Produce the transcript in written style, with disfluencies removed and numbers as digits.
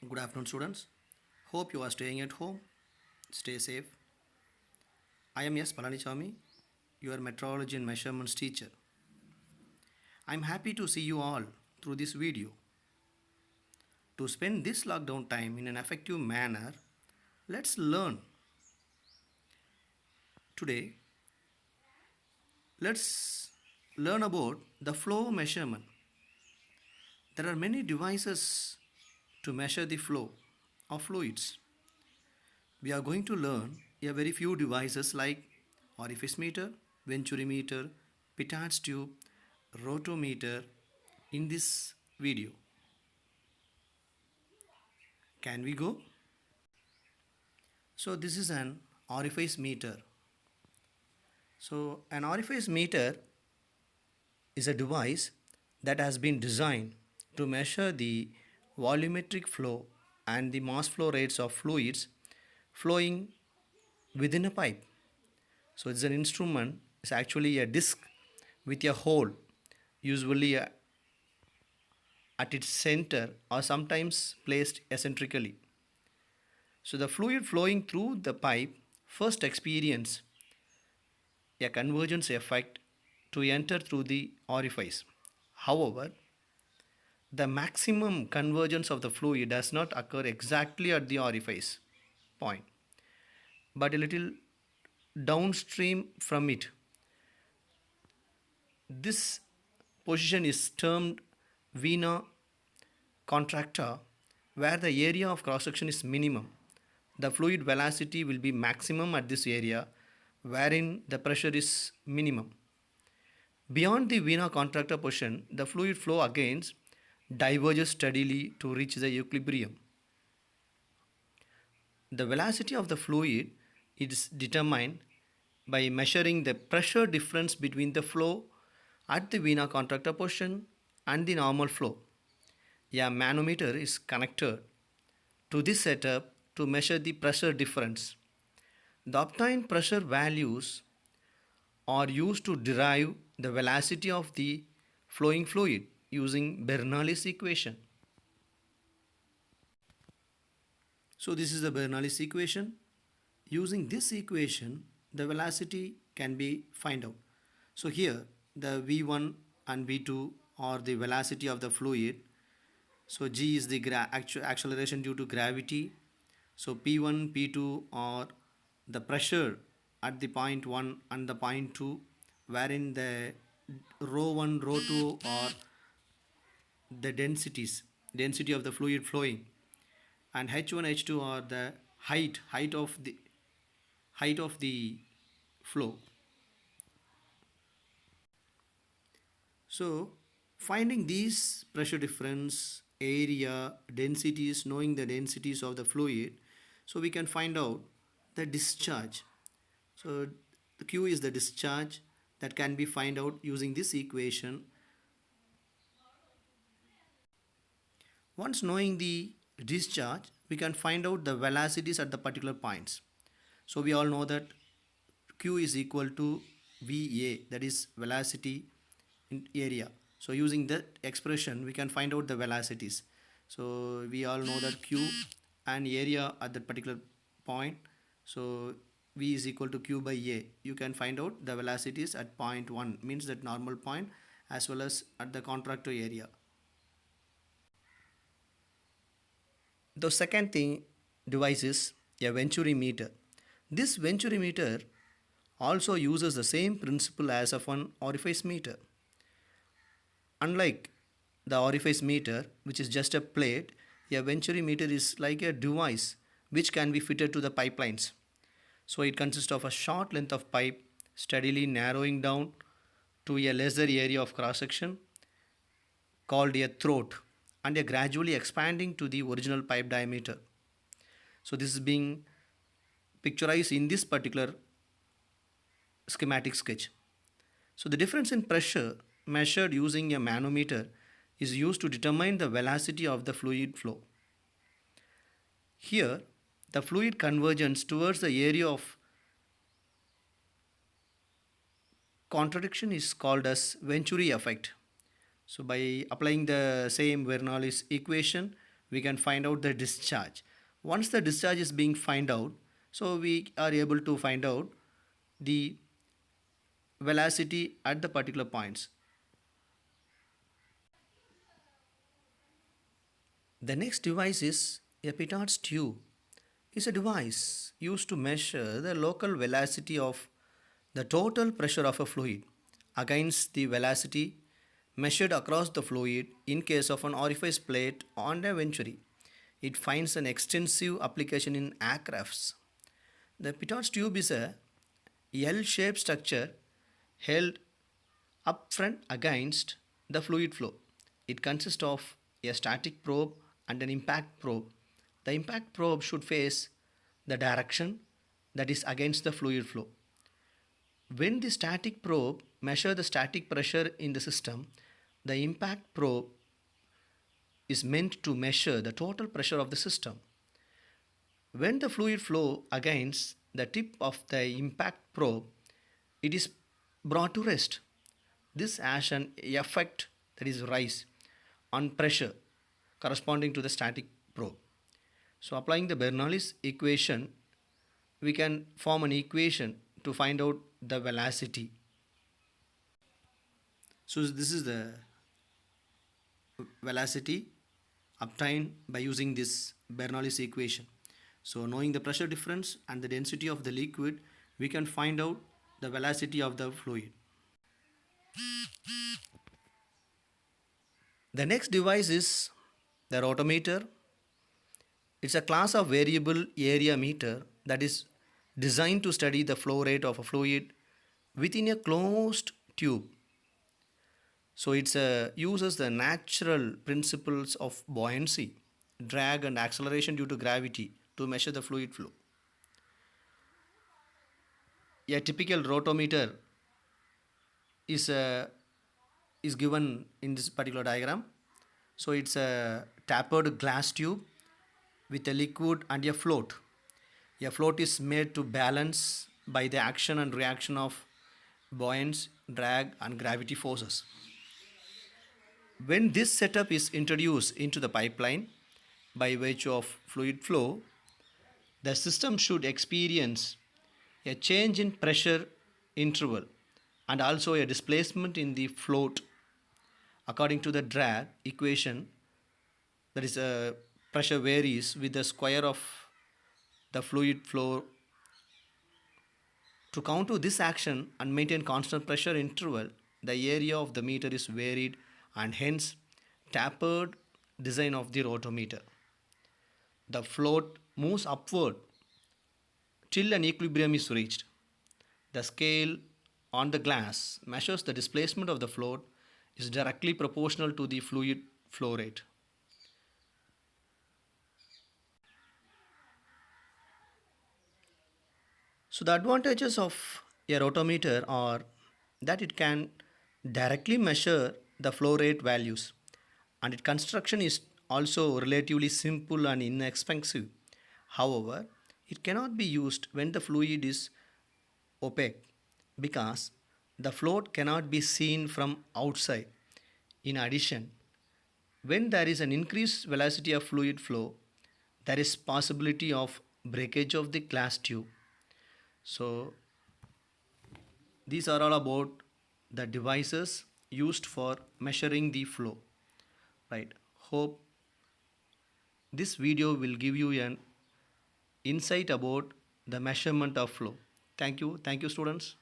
Good afternoon, students. Hope you are staying at home. Stay safe. I am S. Palanichami, your metrology and measurements teacher. I am happy to see you all through this video. To spend this lockdown time in an effective manner, let's learn. Today, let's learn about the flow measurement. There are many devices to measure the flow of fluids. We are going to learn a very few devices like orifice meter, venturi meter, Pitar's tube, rotometer in this video. Can we go? So this is an orifice meter. So an orifice meter is a device that has been designed to measure the volumetric flow and the mass flow rates of fluids flowing within a pipe. So it's an instrument. It's actually a disc with a hole, usually at its center or sometimes placed eccentrically. So the fluid flowing through the pipe first experience a convergence effect to enter through the orifice. However, the maximum convergence of the fluid does not occur exactly at the orifice point, but a little downstream from it. This position is termed vena contracta, where the area of cross section is minimum. The fluid velocity will be maximum at this area, wherein the pressure is minimum. Beyond the vena contracta position, the fluid flow again diverges steadily to reach the equilibrium. The velocity of the fluid is determined by measuring the pressure difference between the flow at the vena contracta position and the normal flow. A manometer is connected to this setup to measure the pressure difference. The obtained pressure values are used to derive the velocity of the flowing fluid using Bernoulli's equation. So this is the Bernoulli's equation. Using this equation, the velocity can be find out. So here the V1 and V2 are the velocity of the fluid. So G is the actual acceleration due to gravity. So P1, P2 are the pressure at the point 1 and the point 2, wherein the rho 1, rho 2 are the density of the fluid flowing, and H1, H2 are the height of the flow. So finding these pressure difference, area, densities, knowing the densities of the fluid, so we can find out the discharge. So the Q is the discharge that can be find out using this equation. Once knowing the discharge, we can find out the velocities at the particular points. So we all know that Q is equal to VA, that is velocity in area. So using that expression, we can find out the velocities. So we all know that Q and area at that particular point. So V is equal to Q by A. You can find out the velocities at point 1, means that normal point, as well as at the contractile area. The second thing device is a venturi meter. This venturi meter also uses the same principle as of an orifice meter. Unlike the orifice meter, which is just a plate, a venturi meter is like a device which can be fitted to the pipelines. So it consists of a short length of pipe steadily narrowing down to a lesser area of cross section called a throat, and a gradually expanding to the original pipe diameter. So this is being picturized in this particular schematic sketch. So the difference in pressure measured using a manometer is used to determine the velocity of the fluid flow. Here the fluid convergence towards the area of contradiction is called as venturi effect. So by applying the same Bernoulli's equation, we can find out the discharge. Once the discharge is being find out, so we are able to find out the velocity at the particular points. The next device is a Pitar's tube. It's a device used to measure the local velocity of the total pressure of a fluid against the velocity measured across the fluid in case of an orifice plate on a venturi. It finds an extensive application in aircrafts. The Pitar's tube is a L-shaped structure held up front against the fluid flow. It consists of a static probe and an impact probe. The impact probe should face the direction that is against the fluid flow. When the static probe measures the static pressure in the system, the impact probe is meant to measure the total pressure of the system. When the fluid flow against the tip of the impact probe, it is brought to rest. This has an effect, that is rise, on pressure corresponding to the static probe. So applying the Bernoulli's equation, we can form an equation to find out the velocity. So this is the velocity obtained by using this Bernoulli's equation. So knowing the pressure difference and the density of the liquid, we can find out the velocity of the fluid. The next device is the rotometer. It's a class of variable area meter that is designed to study the flow rate of a fluid within a closed tube. So it uses the natural principles of buoyancy, drag and acceleration due to gravity to measure the fluid flow. A typical rotometer is given in this particular diagram. So it's a tapered glass tube with a liquid and a float. A float is made to balance by the action and reaction of buoyancy, drag and gravity forces. When this setup is introduced into the pipeline by virtue of fluid flow, the system should experience a change in pressure interval and also a displacement in the float according to the drag equation. That is, pressure varies with the square of the fluid flow. To counter this action and maintain constant pressure interval, the area of the meter is varied and hence tapered design of the rotometer. The float moves upward till an equilibrium is reached. The scale on the glass measures the displacement of the float is directly proportional to the fluid flow rate. So the advantages of a rotometer are that it can directly measure the flow rate values, and its construction is also relatively simple and inexpensive. However, it cannot be used when the fluid is opaque because the float cannot be seen from outside. In addition, when there is an increased velocity of fluid flow, there is possibility of breakage of the glass tube. So these are all about the devices used for measuring the flow, right? Hope this video will give you an insight about the measurement of flow. Thank you students.